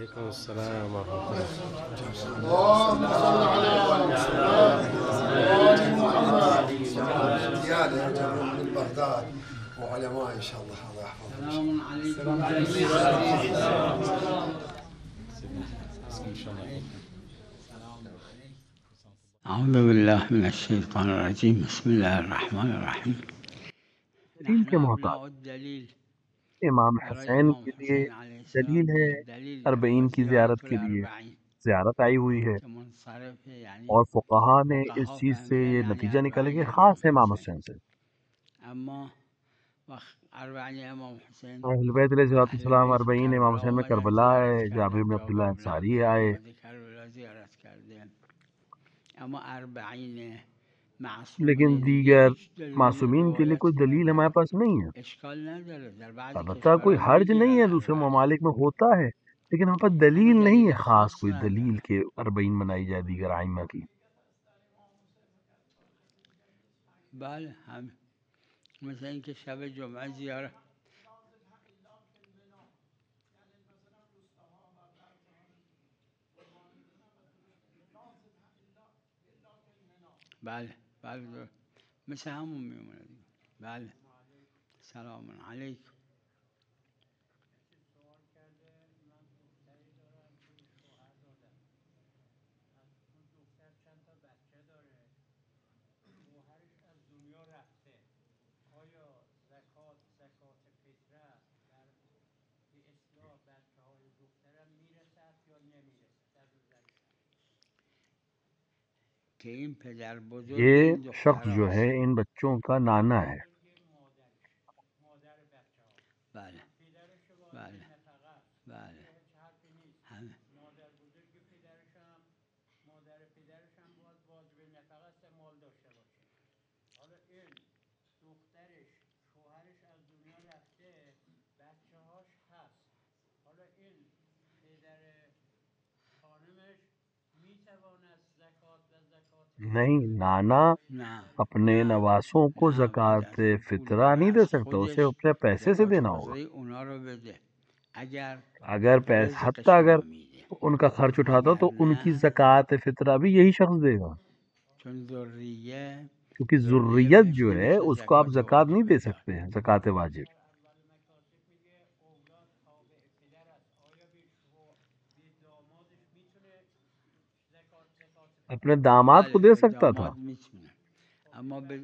وعليكم السلام ورحمة الله. اللهم صل على محمد يا جميع من بغداد وعلماء ان شاء الله الله يحفظهم. سلام عليكم جميعا. أعوذ بالله من الشيطان الرجيم. بسم الله الرحمن الرحیم. دلیل کے محتاج امام حسین کے لیے دلیل ہے، اربعین کی زیارت کے لیے زیارت آئی ہوئی ہے، اور فقہا نے اس چیز سے یہ نتیجہ نکالا کہ خاص ہے امام حسین سے۔ اہل بیت علیہ السلام اربعین امام حسین میں کربلا ہے، جابر بن عبداللہ انصاری آئے۔ لیکن دیگر معصومین کے لیے کوئی دلیل ہمارے پاس نہیں ہے۔ البتہ کوئی حرج نہیں ہے، دوسرے ممالک میں ہوتا ہے، لیکن ہمارے پاس دلیل نہیں ہے، خاص کوئی دلیل کہ اربعین منائی جائے دیگر ائمہ کی۔ مثلا اینکه شب جمعه زیارت بله مثل همون میمونه دیگه. بله سلام علیکم. یہ شخص جو ہے ان بچوں کا نانا ہے۔ بله بله بله همه نہیں، نانا نه اپنے نواسوں کو زکوٰۃ فطرہ نہیں دے سکتا، اسے اپنے پیسے سے دینا ہوگا۔ اونا رو بده. اگر حتیٰ اگر ان کا خرچ اٹھاتا تو ان کی زکوٰۃ فطرہ بھی یہی شخص دے گا، چون ذریه کیونکہ ذریت جو ہے اس کو آپ زکوٰۃ نہیں دے سکتے ہیں، زکوٰۃ واجب۔ اپنے داماد کو دے سکتا تھا، داماد میتونه، اما به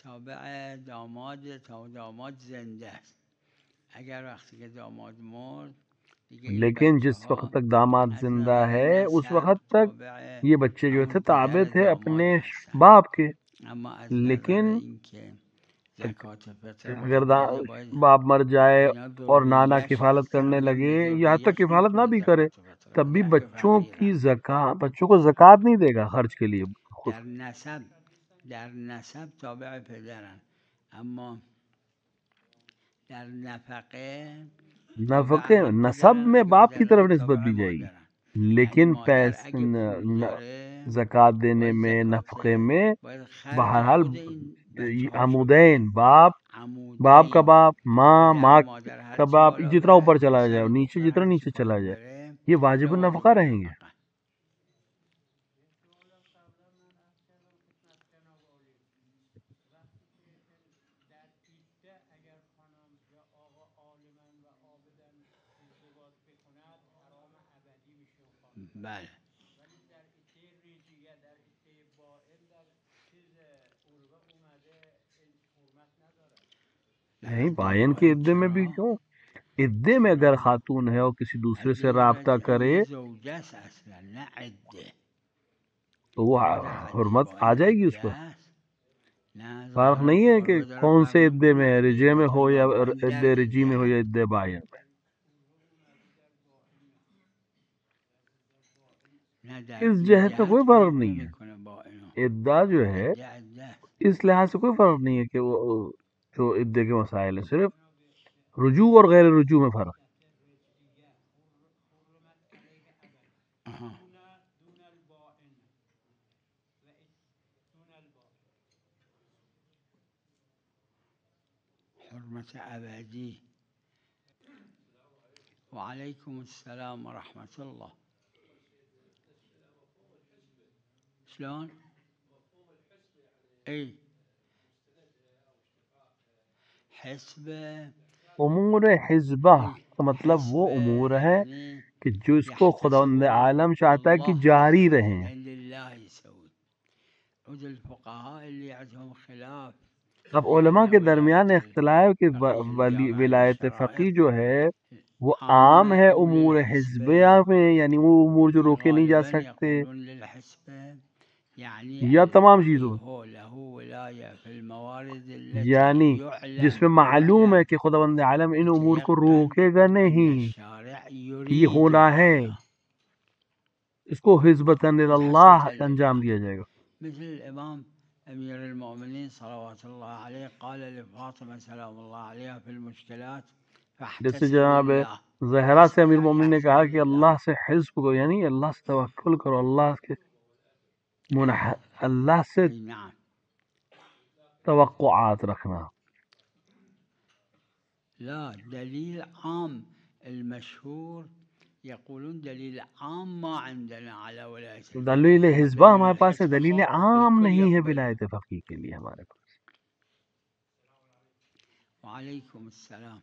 تابع داماد تا داماد زنده است. اگر وقتی که داماد مرد دیگه این لیکن جس بچه وقت ها تک داماد از زندہ نظر ہے اس نسب وقت تک تابع یہ بچے جو تھے همون تابع پدر تھے داماد اپنے هستن. باپ کے، اما از نظر لیکن اینکه زکات فطر اگر بده باید باپ مر جائے اینا اور نانا ذریه‌اش کفالت کرنے هستن، لگے به یا حتی ذریه‌ش کفالت نہ نمیتونه بھی کرے زکات فطر تب بھی بده که بچوں کی فقیرن. بچوں کو زکوٰۃ نہیں دے گا خرچ کے لیے خود۔ در نسب تابع پدرن، اما در نفقه نفقے تابع نسب پدرن میں اگه باپ کی طرف پدرن نسبت تابع دی جائے گی، مادرن. یعنی لیکن مادر اگه پول داره زکوٰۃ دینے باید میں زکات نفقے میں باید خرج بہرحال خود این بچه هاشو عمودین بده. باپ کا عمودین باپ ماں پدر و مادر کا هرچی باپ بالا جتنا بره، اوپر چلا پسر جائے و اور نیچے دختر جتنا هرچی نیچے چلا پایین جائے بره یہ واجب لازم النفقہ رہیں گے۔ نفقه. بله نہیں، بائن کے عدے میں بھی کیوں؟ عدے میں اگر خاتون ہے اور کسی دوسرے سے رابطہ کرے این زوجه است اصلا نه عده. تو وہ اما در عده حرمت آ باین جائے گی اس عده پر۔ است. نه فرق ظاهرا نہیں که ہے کہ عربه داره کون سے فرق عدے میں میکنه ہے، دیگه، رجے میں ہو یا مطلقاً در عدے رجی میں عده ہو یا است. عدے بائن میں۔ نه در اس این جہت میں جهت کوئی فرق فرق نہیں ہے، نمیکنه با اینو. عدہ جو ہے عده عده است. اس لحاظ سے کوئی فرق نہیں ہے کہ وہ جو عدے کے مسائل ہیں، صرف رجوع اور غیر رجوع میں فرق۔ آها. حرمت ابدی. وعلیکم السلام ورحمۃ اللہ. شلون؟ ای حسب امور حزبہ کا مطلب وہ امور ہے یعنی کہ جو اس کو خداوند عالم چاہتا ہے کہ جاری رہیں. للہ يسوي. عود الفقهاء اللي عندهم خلاف اب علماء کے درمیان اختلاف کہ ولایت فقی جو ہے وہ عام ہے امور حزبیہ میں، یعنی وہ امور جو روکے نہیں جا سکتے، یا تمام چیزوں یعنی جس میں معلوم ہے کہ خداوند عالم ان امور کو روکے گا نہیں کہ یہ ہونا ہے، اس کو حزبۃً اللہ انجام دیا جائے گا. مثل الامام امیر المؤمنین صلوات اللہ علیہ قال لفاطمہ سلام اللہ علیہ فی المشکلات جیسے جناب زہرا سے امیر مومنین نے کہا کہ اللہ سے حزب کو، یعنی اللہ سے توکل کرو، اللہ سے توقعات رکھنا. لا دلیل عام المشہور یقولون دلیل عام ما عندنا على ولایت، دلیل حزبہ ہمارے پاس ہے، دلیل عام نہیں ہے ولایت فقیہ کے لیے ہمارے پاس. وعلیکم السلام.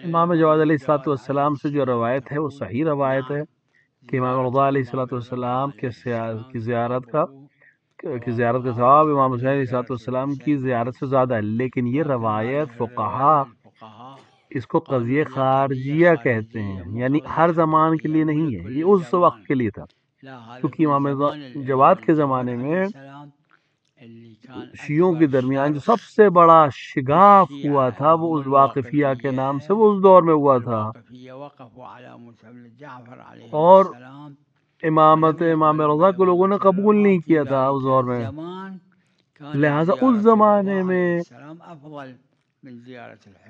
امام جواد علیہ الصلوۃ والسلام سے جو روایت ہے وہ صحیح روایت ہے کہ امام رضا علیہ الصلوۃ والسلام کی زیارت کا ثواب امام حسین علیہ الصلوۃ والسلام کی زیارت سے زیادہ ہے، لیکن یہ روایت فقہا اس کو قضیہ خارجیہ کہتے ہیں، یعنی ہر زمان کے لیے نہیں ہے، یہ اس وقت کے لیے تھا، کیونکہ امام جواد کے زمانے میں شیعوں کے درمیان جو سب سے بڑا شگاف ہوا تھا وہ اس واقفیہ کے نام سے وہ اس دور میں ہوا تھا، اور امامت امام رضا کو لوگوں نے قبول نہیں کیا تھا اس دور میں، لہذا اس زمانے میں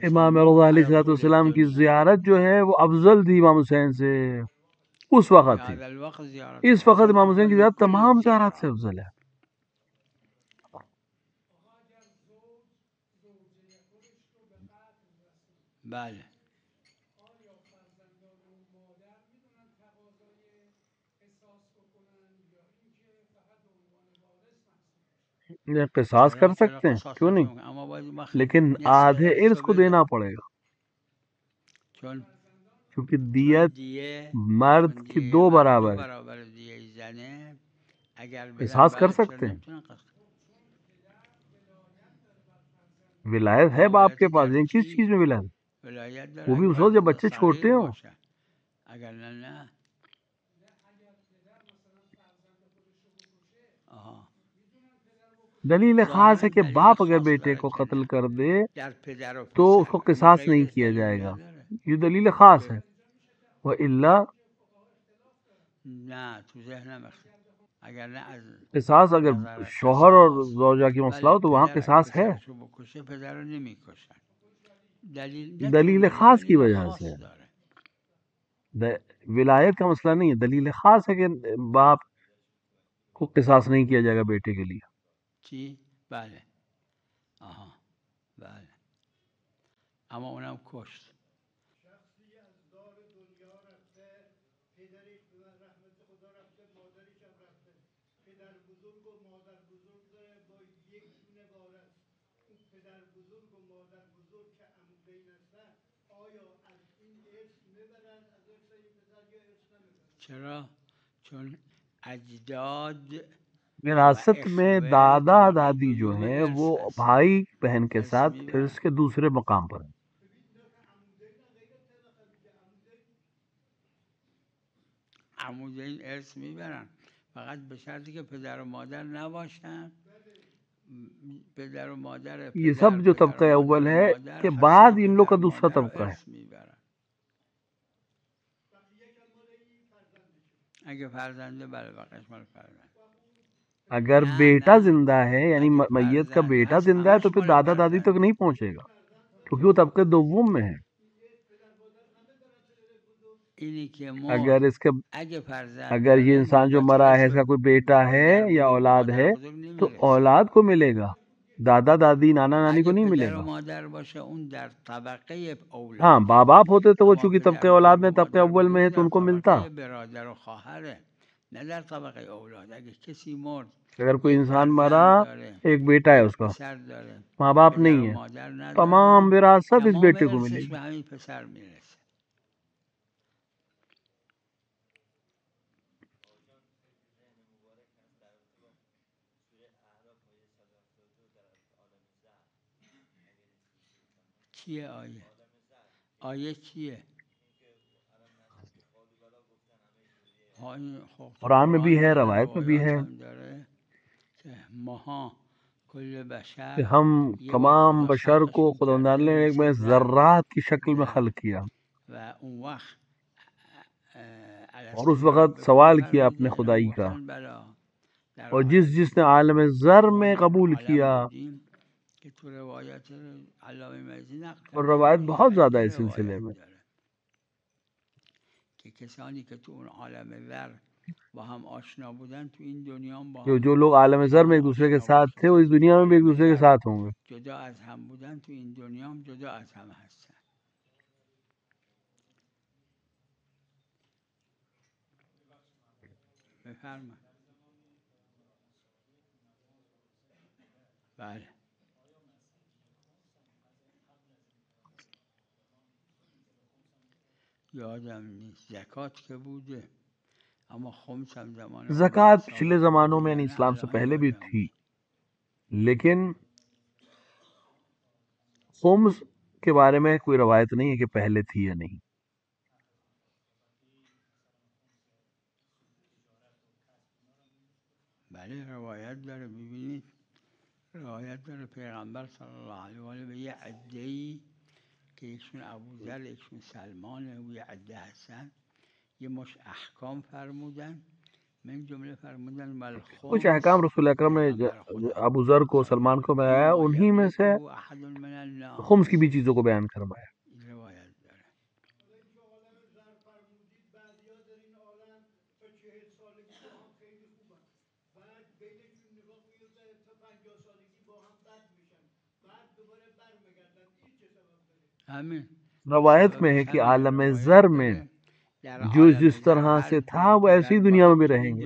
امام رضا علیہ السلام کی زیارت جو ہے وہ افضل تھی امام حسین سے، اس وقت تھی. اس وقت امام حسین کی زیارت تمام زیارات سے افضل ہے. بله. قصاص کر سکتے ہیں، کیوں نہیں، لیکن آدھے ارث کو دینا پڑے گا، کیونکہ دیت مرد کی 2 برابر ہے. قصاص کر سکتے ہیں، ولایت ہے باپ کے پاس، لیکن کس چیز میں ولایت؟ وہ بھی اس وقت جب بچے چھوٹے ہوں. دلیل خاص ہے کہ باپ اگر بیٹے کو قتل کر دے تو اس کو قصاص نہیں کیا جائے گا، یہ دلیل خاص ہے. وَإِلَّا قصاص اگر شوہر اور زوجہ کی مسئلہ ہو تو وہاں قصاص ہے، دلیل خاص کی وجہ سے. ولایت کا مسئلہ نہیں ہے، دلیل خاص ہے کہ باپ کو قصاص نہیں کیا جائے گا بیٹے کے لیے. جی بله. آها بله. اما اونم کشت. چرا؟ چون اجداد وراثت میں دادا دادی جو ہیں وہ بھائی بہن کے ساتھ ارث کے دوسرے مقام پر ہیں. عمودین ارث میبرن، فقط به شرطی که پدر و مادر نباشن پدر و مادر یہ سب جو طبقہ اول ہے کے بعد ان لوگ کا دوسرا طبقہ ہے. اگه فرزنده بله و قسمت فرزند اگر بیٹا زندہ ہے یعنی میت کا بیٹا زندہ ہے تو پھر دادا دادی تک نہیں پہنچے گا کیونکہ وہ طبقے دوم میں ہے. اگر یہ انسان جو مرا ہے اس کا کوئی بیٹا ہے یا اولاد ہے تو اولاد کو ملے گا، دادا دادی نانا نانی کو نہیں ملے گا. ہاں باپ باپ ہوتے تو وہ چونکہ طبقے اولاد میں طبقے اول میں ہے تو ان کو ملتا. اگر کوئی انسان مرا ایک بیٹا ہے اس کا، ماں باپ نہیں ہے، تمام وراثت اس بیٹے کو ملے گی. چیه آیه چیه؟ قرآن میں بھی ہے، روایت میں بھی ہے کہ ہم تمام بشر کو خداوند نے ایک میں ذرات کی شکل میں خلق کیا اور اس وقت سوال کیا اپنے خدائی کا، اور جس نے عالم ذر میں قبول کیا، اور روایت بہت زیادہ ہے اس سلسلے میں کہ جو لوگ عالم ذر میں ایک دوسرے کے ساتھ تھے وہ اس دنیا میں بھی ایک دوسرے کے ساتھ ہوں گے. بله یادم نیست زکات که بوده اما خمس هم زمان زکوٰۃ پچھلے زمانوں میں یعنی اسلام سے پہلے بھی تھی، لیکن خمس کے بارے میں کوئی روایت نہیں ہے کہ پہلے تھی یا نہیں. بله روایت داره، ببینید روایت داره پیغمبر صلی الله علیه و آله به یه عده‌ای که یکشون ابوذر یکشون سلمانه و یه عده هستن یه مش احکام فرمودن، من جمله فرمودن والخمس. کچھ احکام رسول اکرم نے ابو ذر کو سلمان کو بتایا، انہی میں سے خمس کی بھی چیزوں کو بیان فرمایا. روایت میں ہے کہ عالم ذر میں جو جس طرح سے تھا وہ ایسی دنیا میں بھی رہیں گے.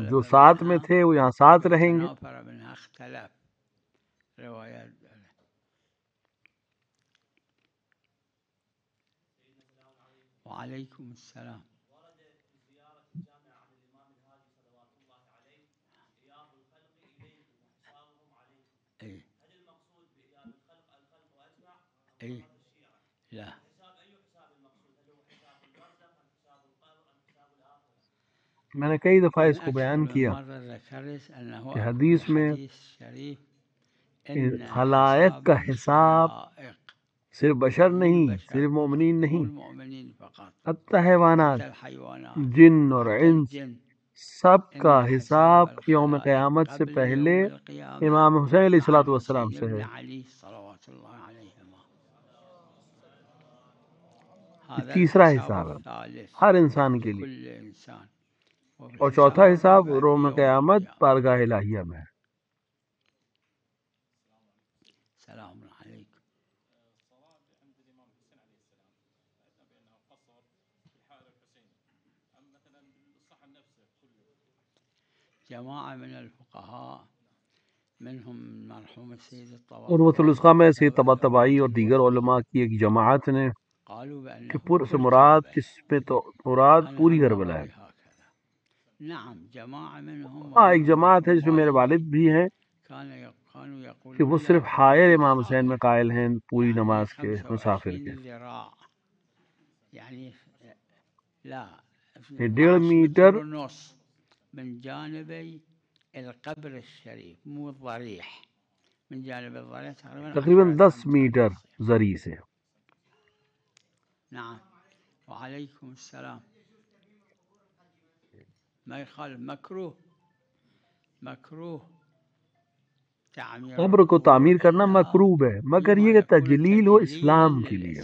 جو ساتھ میں تھے وہ یہاں ساتھ رہیں گے. وعلیکم السلام. لا میں نے کئی دفعہ اس کو بیان کیا کہ حدیث میں خلائق کا حساب صرف بشر نہیں، صرف مومنین نہیں، حتی حیوانات، جن اور انس، سب کا حساب یوم قیامت سے پہلے امام حسین علیہ الصلوۃ والسلام سے ہے. یہ تیسرا حساب ہے ہر انسان کے لیے، اور چوتھا حساب یوم قیامت بارگاہ الہیہ میں ہے. سلام علیکم. جماعة من الفقهاء منهم مرحوم السيد الطباطبائي عروۃ الوثقیٰ میں سید طباطبائی اور دیگر علماء کی ایک جماعت نے کہ پر سے مراد اس پہ تو مراد پوری کربلا ہے. ہاں ایک جماعت ہے جس میں میرے والد بھی ہیں کہ وہ صرف حائر امام حسین میں قائل ہیں پوری نماز کے مسافر کے. یعنی لا 1.5 میٹر ونص من جانبي القبر الشريف مو الضريح من جانب الضريح تقریباً 10 میٹر زری سے. نعم وعليكم السلام. ما يخالف مکروہ قبر کو تعمیر کرنا مکروہ ہے مگر یہ کہ تجلیل ہو اسلام کے لیے.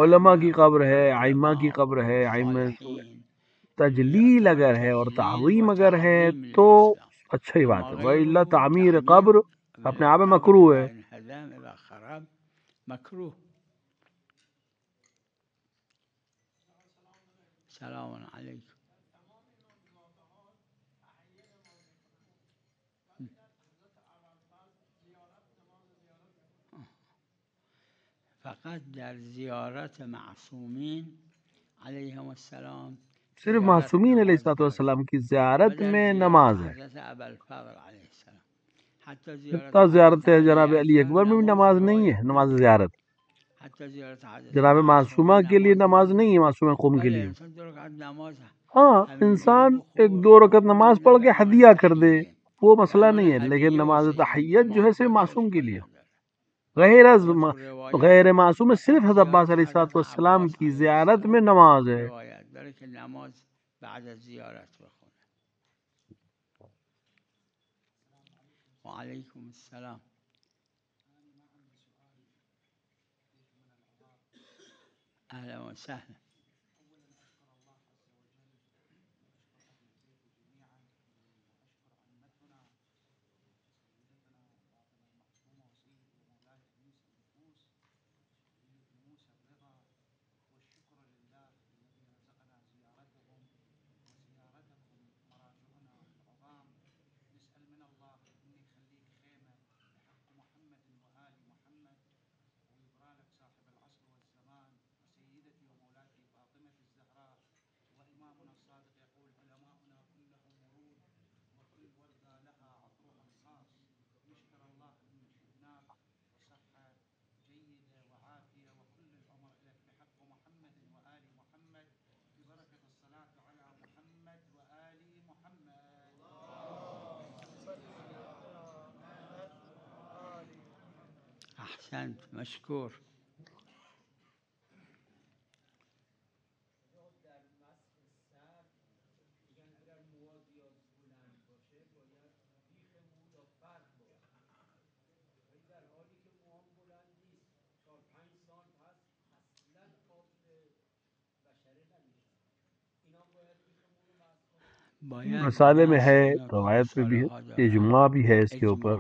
علماء کی قبر ہے، ائمہ کی قبر ہے، تجلیل اگر ہے اور تعظیم اگر ہے تو اچھی بات ہے، وَإِلَّا تعمیر قبر اپنے آپ میں مکروہ ہے. مکروہ. السلام علیکم. فقط در زیارت معصومین علیہم السلام، صرف معصومین علیہ السلام کی زیارت میں نماز ہے. حتیٰ زیارت جناب علی اکبر میں بھی نماز نہیں ہے، نماز زیارت. جناب معصومہ کے لیے نماز نہیں ہے، معصومہ قوم کے لیے. ہاں انسان 1-2 رکعت نماز پڑھ کے ہدیہ کر دے وہ مسئلہ نہیں ہے، لیکن نماز تحیت جو ہے صرف معصوم کے لیے. غیر معصوم صرف حضرت عباس علیہ السلام کی زیارت میں نماز ہے. نماز بعد زیارت بخونه. وعلیکم السلام. اهلا وسهلا. احسنت مشکور. رسالے میں ہے، روایت میں بھی ہے، اجماع بھی ہے اس کے اوپر.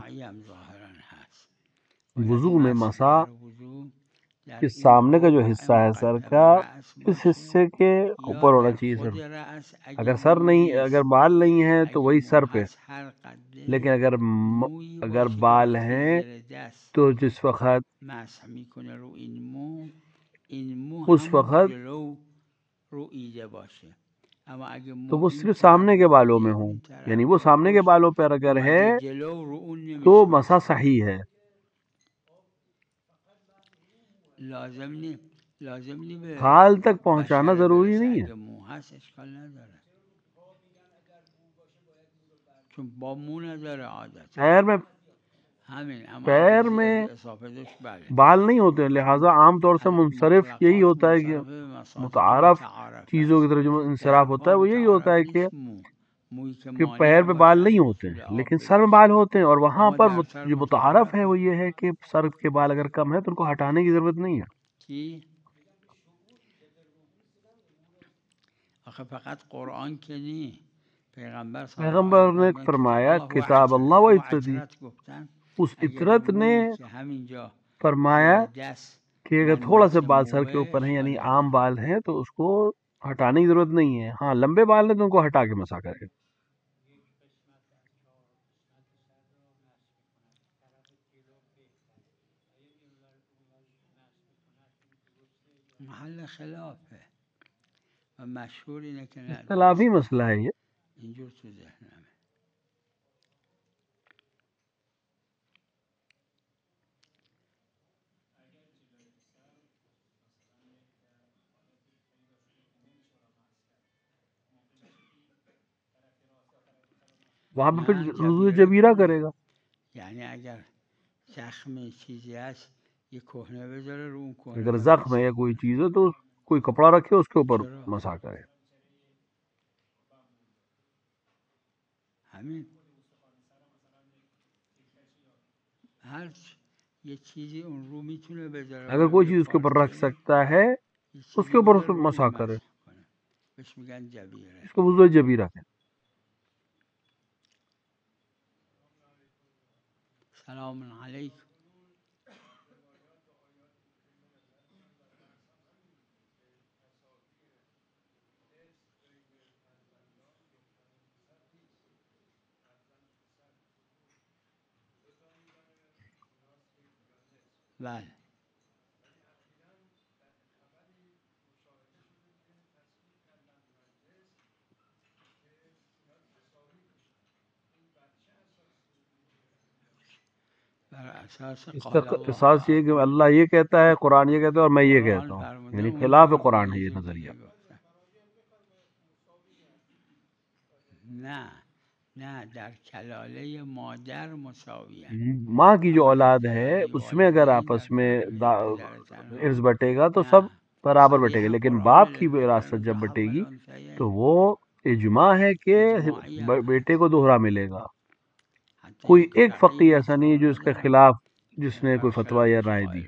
وضو میں مسا کے سامنے کا جو حصہ ہے سر کا، اس حصے کے اوپر ہونا چاہیے سر. اگر بال نہیں ہے تو وہی سر پہ، لیکن اگر بال ہیں تو جس وقت اس وقت تو وہ صرف سامنے کے بالوں میں ہوں، یعنی وہ سامنے کے بالوں پر اگر ہے تو مسا صحیح ہے. کھال تک پہنچانا ضروری نہیں ہے. پیر میں بال نہیں ہوتے، لہٰذا عام طور سے منصرف یہی ہوتا ہے کہ متعارف چیزوں کی طرف جو انصراف ہوتا ہے وہ یہی ہوتا ہے کہ پیر پہ بال نہیں ہوتے لیکن سر میں بال ہوتے ہیں، اور وہاں پر جو متعارف ہے وہ یہ ہے کہ سر کے بال اگر کم ہے تو ان کو ہٹانے کی ضرورت نہیں ہے. فقط قرآن کے نہیں، پیغمبر نے فرمایا کتاب اللہ و عترتی، اس عطرت نے فرمایا کہ اگر تھوڑا سا بال سر کے اوپر ہیں یعنی عام بال ہیں تو اس کو ہٹانے کی ضرورت نہیں ہے. ہاں لمبے بال ہیں تو ان کو ہٹا کے مسا کرے. محل خلاف ہے، مشہور اینه که نه اختلافی مسئلہ ہے یہ. اینجور تو ذهنمه. وہاں پہ پھر وضو جبیرہ کرے گا. یعنی اگر زخم چیزی هست یہ کهنه بذاره رو اون کهنه. اگر زخم ہے یا کوئی چیز ہے تو کوئی کپڑا رکھے اس کے اوپر مسح کرے. همین هر یه چیزی اون رو میتونه بذاره. اگر کوئی چیز اس کے اوپر رکھ سکتا ہے اس کے اوپر اس کو مسح کرے. بهش میگن جبیره. اس کو وضو جبیرہ کہتے ہیں. سلام علیکم. بله. اس کا احساس یہ کہ اللہ یہ کہتا ہے، قرآن یہ کہتا ہے اور میں یہ کہتا ہوں، یعنی خلاف قرآن ہے یہ نظریہ. نه نه در کلاله مادر مساویه. ماں کی جو اولاد ہے اس میں اگر آپس میں ارث بٹے گا تو سب برابر بٹے گا، لیکن باپ کی وراثت جب بٹے گی تو وہ اجماع ہے کہ بیٹے کو دوہرا ملے گا. کوئی ایک فقیہ ایسا نہیں جو اس کے خلاف جس نے کوئی فتویٰ یا رائے دی.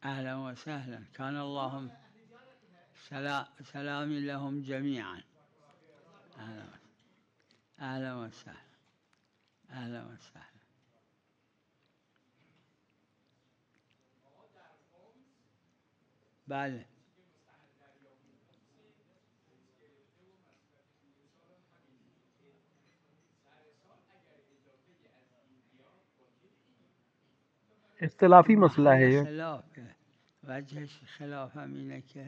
اهلا وسهلا. كان اللهم سلام لهم جميعا. اهلا وسهلا. اهلا وسهلا. بله. اختلافی مسئلہ ہے یہ. وجهش خلاف هم اینه که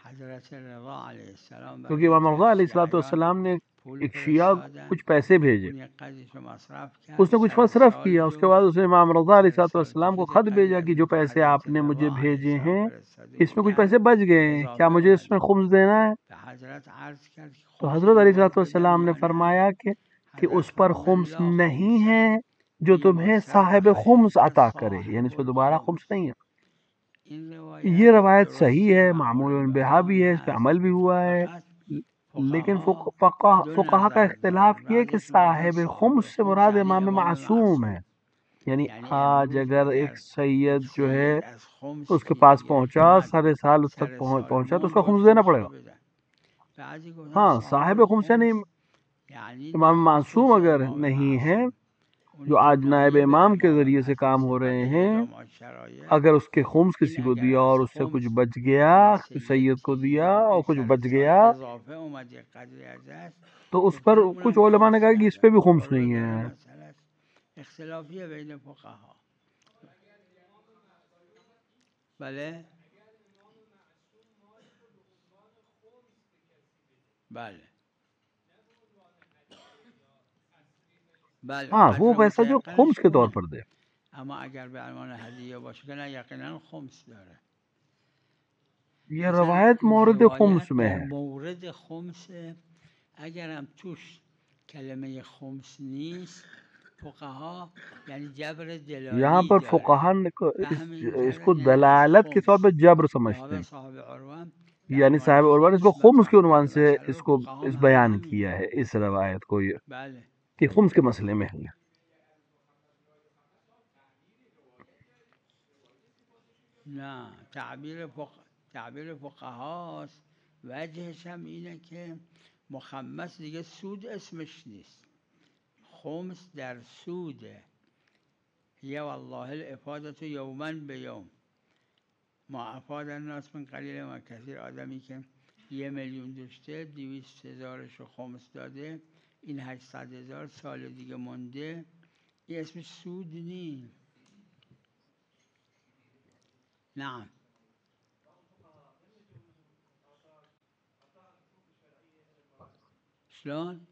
حضرت رضا علیہ السلام کیونکہ امام رضا علیہ السلام نے ایک شیعہ کچھ پیسے بھیجے، اس نے کچھ مصرف کیا، اس کے بعد اس نے امام رضا علیہ السلام کو خط بھیجا کہ جو پیسے آپ نے مجھے بھیجے ہیں اس میں کچھ پیسے بچ گئے ہیں، کیا مجھے اس میں خمس دینا ہے؟ تو حضرت علیہ السلام نے فرمایا کہ اس پر خمس نہیں ہے جو تمہیں صاحب خمس عطا کرے، یعنی اس پہ دوبارہ خمس نہیں ہے. یہ روایت صحیح ہے، معمول بہا بھی ہے، اس پہ عمل بھی ہوا ہے، لیکن فقہا کا اختلاف یہ کہ صاحب خمس سے مراد امام معصوم ہے. یعنی آج اگر ایک سید جو ہے اس کے پاس پہنچا، سارے سال اس تک پہنچا تو اس کا خمس دینا پڑے گا. ہاں صاحب خمس یعنی امام معصوم اگر نہیں ہے، جو آج نائب امام کے ذریعے سے کام ہو رہے ہیں، اگر اس کے خمس کسی کو دیا اور اس سے کچھ بچ گیا، سید کو دیا اور کچھ بچ گیا تو اس پر کچھ علماء نے کہا کہ اس پہ بھی خمس نہیں ہے. اختلافی ہے بین فقہا. بله بله بله. ہاں وہ پیسہ جو خمس کے طور پر دے. اما اگر به عنوان هدیه باشه که نه یقینا خمس داره. یہ روایت مورد خمس میں ہے. مورد خمس اگر هم توش کلمه خمس نیست فقها یعنی جبر دلالی یہاں پر فقہا اس کو دلالت کے طور پہ جبر سمجھتے ہیں، یعنی صاحب عروہ نے اس کو خمس کے عنوان سے اس کو اس بیان کیا ہے اس روایت کو کہ خمس کے مسئلے میں ہے. نه تعبیر فقهاست. وجهش هم اینه که مخمس دیگه سود اسمش نیست، خمس در سوده. هي والله الافاده یوما به یوم ما افاد الناس من قلیل و کثیر. آدمی که 1,000,000 داشته 200,000 رو خمس داده، این 800,000 سال دیگه مونده، این اسمش سود نیست. نعم. شلون؟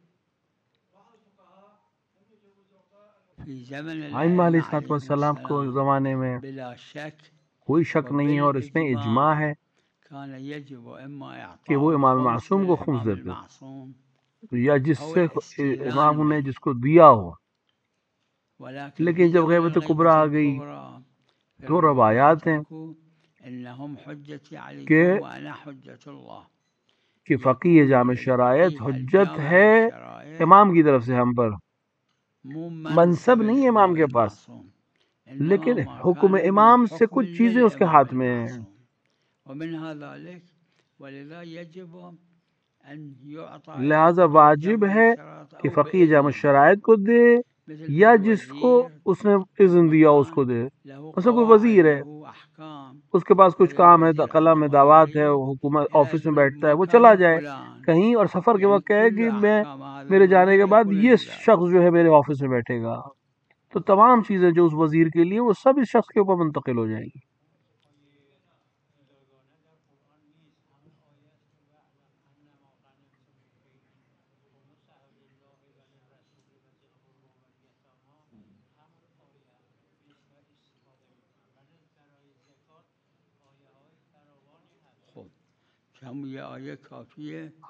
ائمہ علیہ السلام کو زمانے میں کوئی شک نہیں ہے اور اس میں اجماع ہے کہ وہ امام معصوم کو خمس دیتے یا جس سے امام نے جس کو دیا ہو. لیکن جب غیبت کبریٰ آ گئی تو روایات ہیں کہ فقیہ جامع شرائط حجت ہے امام کی طرف سے ہم پر. منصب نہیں ہے امام کے پاس لیکن حکم امام سے کچھ چیزیں اس کے ہاتھ میں ہیں. لہذا واجب ہے کہ فقیہ جامع شرائط کو دے یا جس کو اس نے اذن دیا اس کو دے. مثلا کوئی وزیر ہے اس کے پاس کچھ کام ہے قلم ہے دعوات ہے حکومت آفس میں بیٹھتا ہے وہ چلا جائے کہیں اور سفر کے وقت کہے کہ میں میرے جانے کے بعد یہ شخص جو ہے میرے آفس میں بیٹھے گا تو تمام چیزیں جو اس وزیر کے لیے وہ سب اس شخص کے اوپر منتقل ہو جائیں گی.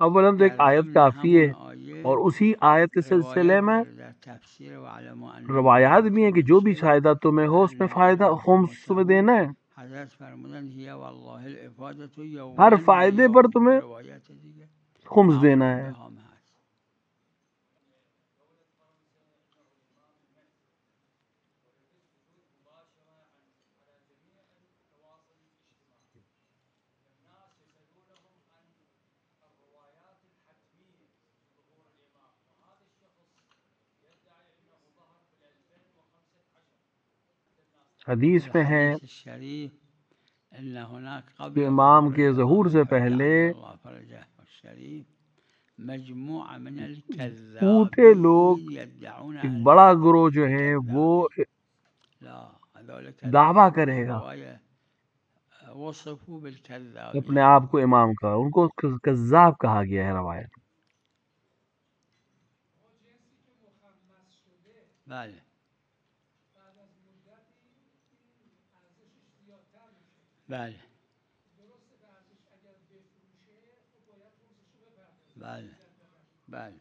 اولا تو ایک آیت کافی ہے اور اسی آیت کے سلسلے میں روایات بھی ہیں کہ جو بھی فائدہ تمہیں ہو اس میں فائدہ خمس تمہیں دینا ہے. ہر فائدے پر تمہیں خمس دینا ہے. حدیث میں ہے کہ امام کے ظہور سے پہلے جھوٹے لوگ ایک بڑا گروہ جو ہے وہ دعویٰ کرے گا اپنے آپ کو امام کا. ان کو کذاب کہا گیا ہے روایت. بله بله بله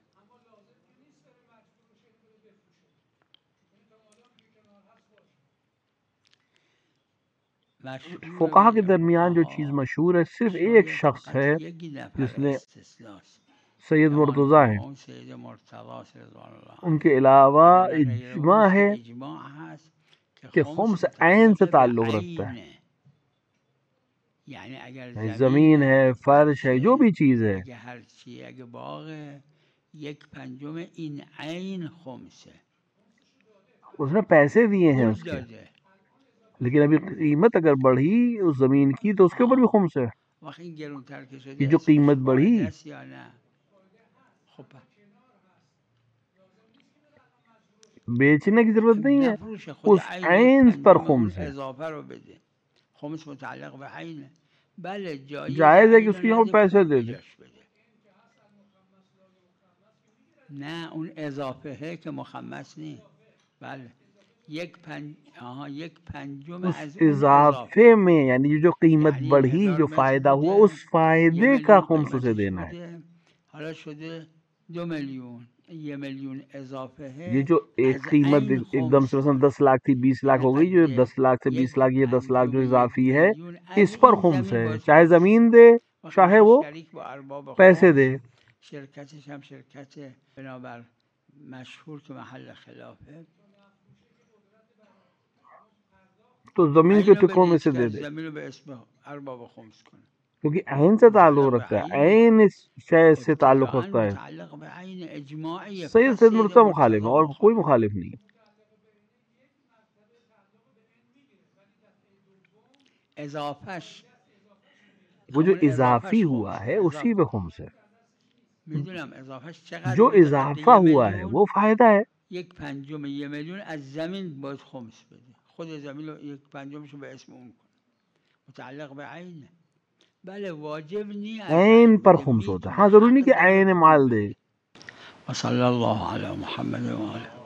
فقہا کے درمیان جو چیز مشہور ہے صرف ایک شخص ہے جس نے سید مرتضیٰ ہیں ان کے علاوہ اجماع ہے کہ خمس عین سے تعلق رکھتا ہے. زمین ہے فرش ہے جو بھی چیز ہے اس نے پیسے دیے ہیں اس کے لیکن ابھی قیمت اگر بڑھی اس زمین کی تو اس کے اوپر بھی خمس ہے. یہ جو قیمت بڑھی بیچنے کی ضرورت نہیں ہے اس عین پر خمس ہے. جائز ہے کہ اس کی یہاں پیسے دے دے. نه اون اضافه ہے که مخمس نیست. بله یک پنجم از اضافے میں یعنی جو قیمت بڑھی جو فائدہ ہوا اس فائدے کا خمس اسے دینا ہے. حالا شده 2 میلیون یہ میلیون اضافه ہے. یہ جو ایک قیمت ایک دم سے مثلا 10 لاکھ تھی 20 لاکھ ہو گئی جو 10 لاکھ سے 20 لاکھ یہ 10 لاکھ جو اضافی ہے اس پر خمس ہے. چاہے زمین دے چاہے وہ پیسے دے. شرکتش هم شرکت بنابر مشهور که محل خلافه تو زمین کے ٹکڑوں میں سے دے دے زمین رو به اسم ارباب خمس کنه کیونکہ عین سے تعلق رکھتا ہے عین اس شے سے تعلق رکھتا ہے. متعلق به عین اجماعی سید مرتضیٰ مخالف ہے اور کوئی مخالف نہیں. اضافش وہ جو اضافی ہوا ہے اسی پہ خمس ہے. میدونم اضافهش چقدر جو اضافہ ہوا ہے وہ فائدہ ہے. 1/5 1 میلیون از زمین باید خمس بده. خود زمین رو 1/5 به اسم اون کن متعلق به عینه. بله واجب نیست عین پر خمس ہوتا ہے. ہاں ضروری نہیں کہ عین مال دے. و صلی الله علی محمد و آله